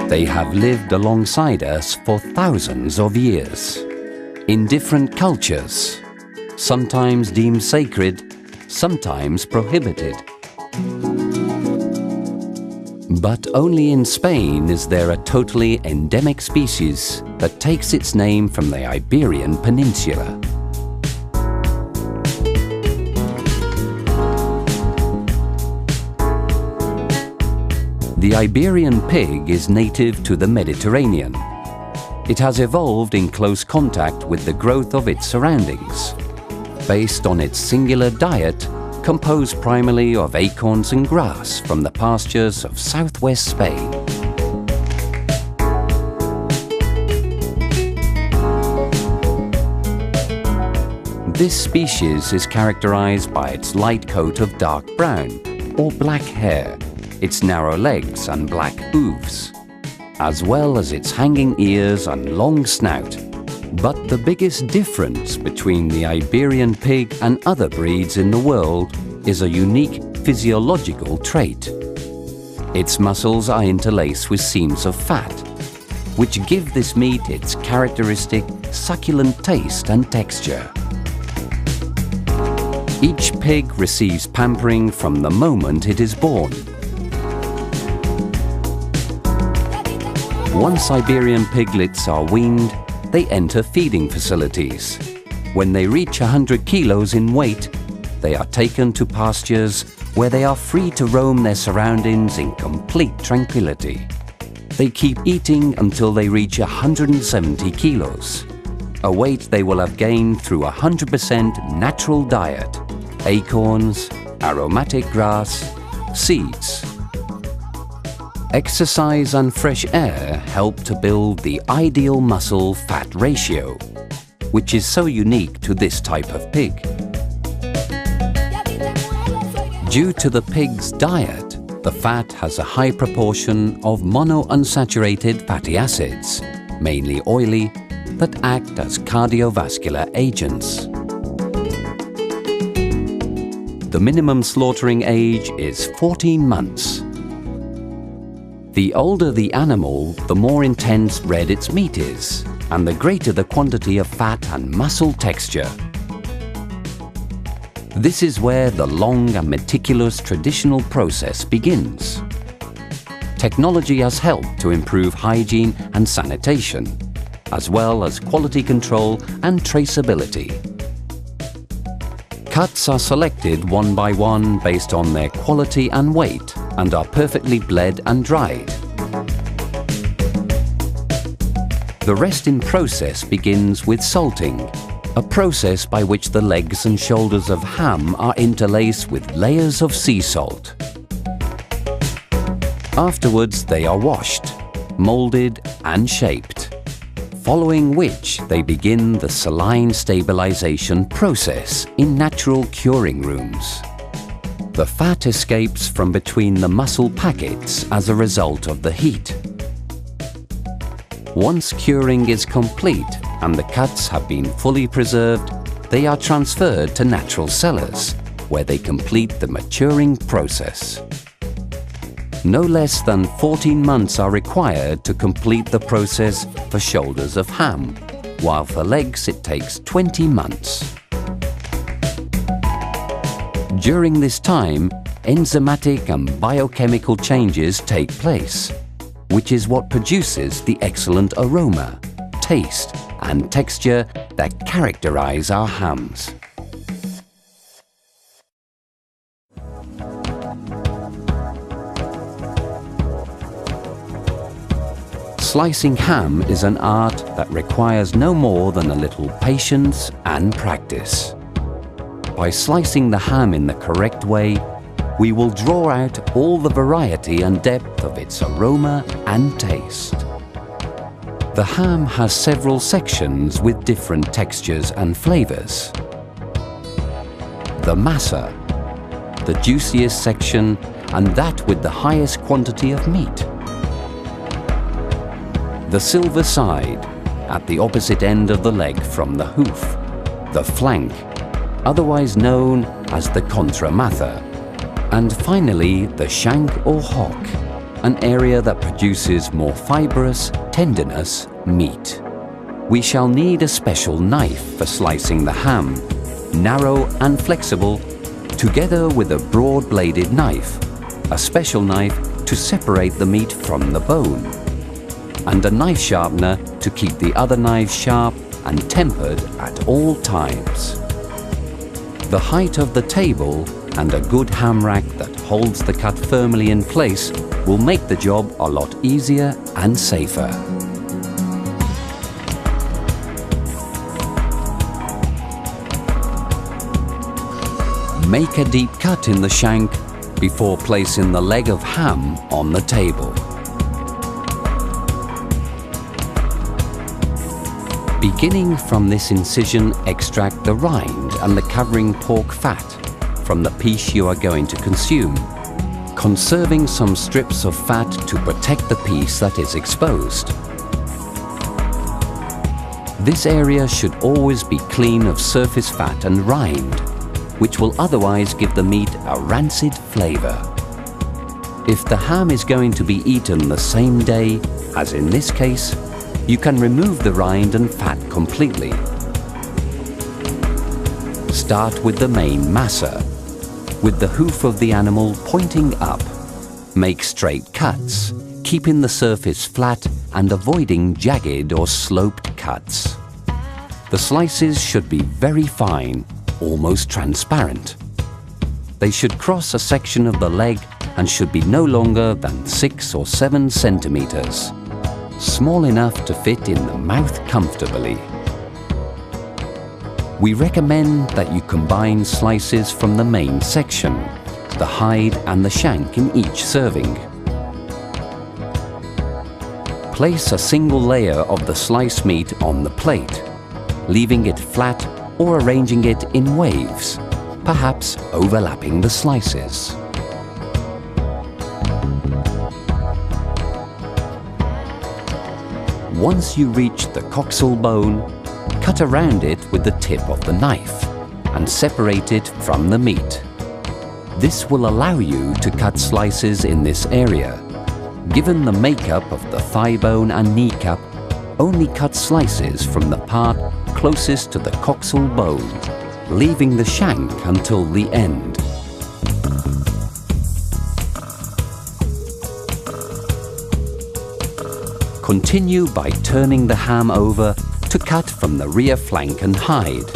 They have lived alongside us for thousands of years, in different cultures, sometimes deemed sacred, sometimes prohibited. But only in Spain is there a totally endemic species that takes its name from the Iberian Peninsula. The Iberian pig is native to the Mediterranean. It has evolved in close contact with the growth of its surroundings, based on its singular diet composed primarily of acorns and grass from the pastures of southwest Spain. This species is characterized by its light coat of dark brown or black hair, its narrow legs and black hooves, as well as its hanging ears and long snout. But the biggest difference between the Iberian pig and other breeds in the world is a unique physiological trait. Its muscles are interlaced with seams of fat, which give this meat its characteristic succulent taste and texture. Each pig receives pampering from the moment it is born. Once Iberian piglets are weaned, they enter feeding facilities. When they reach 100 kilos in weight, they are taken to pastures where they are free to roam their surroundings in complete tranquility. They keep eating until they reach 170 kilos, a weight they will have gained through 100% natural diet, acorns, aromatic grass, seeds. Exercise and fresh air help to build the ideal muscle-fat ratio, which is so unique to this type of pig. Due to the pig's diet, the fat has a high proportion of monounsaturated fatty acids, mainly oily, that act as cardiovascular agents. The minimum slaughtering age is 14 months. The older the animal, the more intense red its meat is, and the greater the quantity of fat and muscle texture. This is where the long and meticulous traditional process begins. Technology has helped to improve hygiene and sanitation, as well as quality control and traceability. Cuts are selected one by one based on their quality and weight, and are perfectly bled and dried. The resting process begins with salting, a process by which the legs and shoulders of ham are interlaced with layers of sea salt. Afterwards, they are washed, molded and shaped, following which they begin the saline stabilization process in natural curing rooms. The fat escapes from between the muscle packets as a result of the heat. Once curing is complete and the cuts have been fully preserved, they are transferred to natural cellars, where they complete the maturing process. No less than 14 months are required to complete the process for shoulders of ham, while for legs it takes 20 months. During this time, enzymatic and biochemical changes take place, which is what produces the excellent aroma, taste, and texture that characterize our hams. Slicing ham is an art that requires no more than a little patience and practice. By slicing the ham in the correct way, we will draw out all the variety and depth of its aroma and taste. The ham has several sections with different textures and flavors. The massa, the juiciest section, and that with the highest quantity of meat. The silver side, at the opposite end of the leg from the hoof. The flank, otherwise known as the contramatha. And finally, the shank or hock, an area that produces more fibrous, tendinous meat. We shall need a special knife for slicing the ham, narrow and flexible, together with a broad-bladed knife, a special knife to separate the meat from the bone, and a knife sharpener to keep the other knives sharp and tempered at all times. The height of the table and a good ham rack that holds the cut firmly in place will make the job a lot easier and safer. Make a deep cut in the shank before placing the leg of ham on the table. Beginning from this incision, extract the rind and the covering pork fat from the piece you are going to consume, conserving some strips of fat to protect the piece that is exposed. This area should always be clean of surface fat and rind, which will otherwise give the meat a rancid flavor. If the ham is going to be eaten the same day, as in this case, you can remove the rind and fat completely. Start with the main massa, with the hoof of the animal pointing up. Make straight cuts, keeping the surface flat and avoiding jagged or sloped cuts. The slices should be very fine, almost transparent. They should cross a section of the leg and should be no longer than 6 or 7 centimeters. Small enough to fit in the mouth comfortably. We recommend that you combine slices from the main section, the hide and the shank in each serving. Place a single layer of the sliced meat on the plate, leaving it flat or arranging it in waves, perhaps overlapping the slices. Once you reach the coxal bone, cut around it with the tip of the knife and separate it from the meat. This will allow you to cut slices in this area. Given the makeup of the thigh bone and kneecap, only cut slices from the part closest to the coxal bone, leaving the shank until the end. Continue by turning the ham over to cut from the rear flank and hide.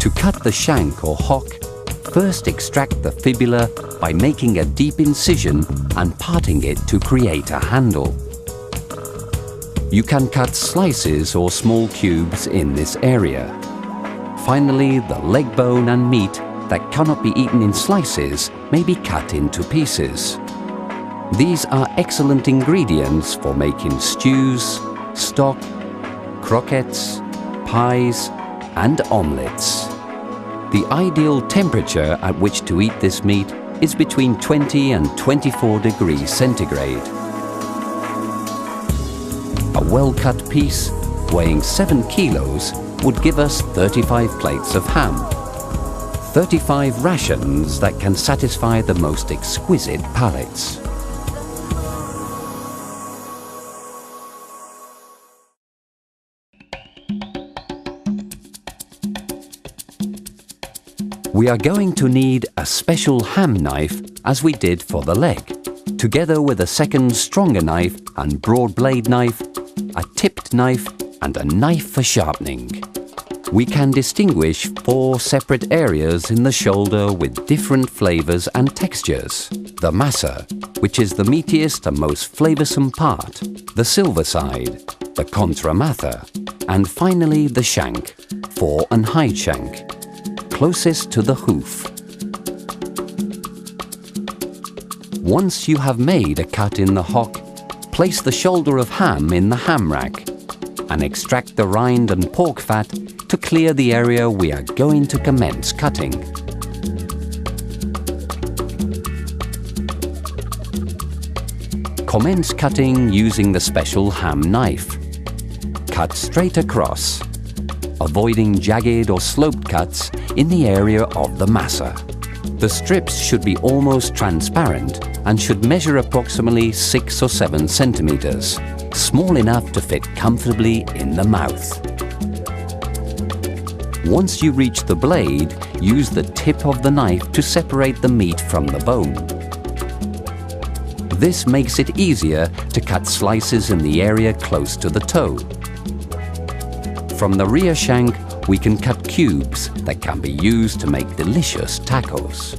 To cut the shank or hock, first extract the fibula by making a deep incision and parting it to create a handle. You can cut slices or small cubes in this area. Finally, the leg bone and meat that cannot be eaten in slices may be cut into pieces. These are excellent ingredients for making stews, stock, croquettes, pies, and omelettes. The ideal temperature at which to eat this meat is between 20 and 24 degrees centigrade. A well-cut piece, weighing 7 kilos, would give us 35 plates of ham. 35 rations that can satisfy the most exquisite palates. We are going to need a special ham knife as we did for the leg, together with a second stronger knife and broad blade knife, a tipped knife and a knife for sharpening. We can distinguish 4 separate areas in the shoulder with different flavors and textures. The massa, which is the meatiest and most flavorsome part, the silver side, the contramatha, and finally the shank, fore and hide shank, closest to the hoof. Once you have made a cut in the hock, place the shoulder of ham in the ham rack and extract the rind and pork fat to clear the area we are going to commence cutting. Commence cutting using the special ham knife. Cut straight across, avoiding jagged or sloped cuts in the area of the massa. The strips should be almost transparent and should measure approximately 6 or 7 centimeters, small enough to fit comfortably in the mouth. Once you reach the blade, use the tip of the knife to separate the meat from the bone. This makes it easier to cut slices in the area close to the toe. From the rear shank, we can cut cubes that can be used to make delicious tacos.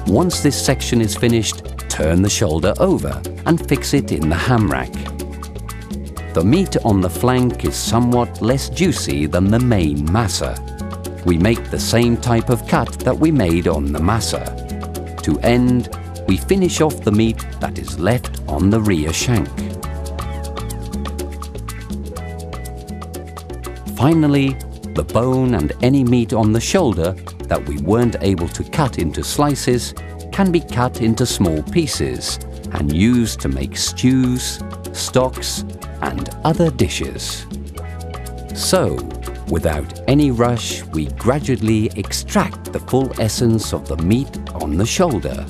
Once this section is finished, turn the shoulder over and fix it in the ham rack. The meat on the flank is somewhat less juicy than the main massa. We make the same type of cut that we made on the massa. To end, we finish off the meat that is left on the rear shank. Finally, the bone and any meat on the shoulder that we weren't able to cut into slices can be cut into small pieces and used to make stews, stocks, and other dishes. So, without any rush, we gradually extract the full essence of the meat on the shoulder.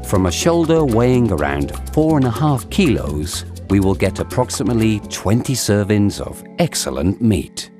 From a shoulder weighing around 4.5 kilos, we will get approximately 20 servings of excellent meat.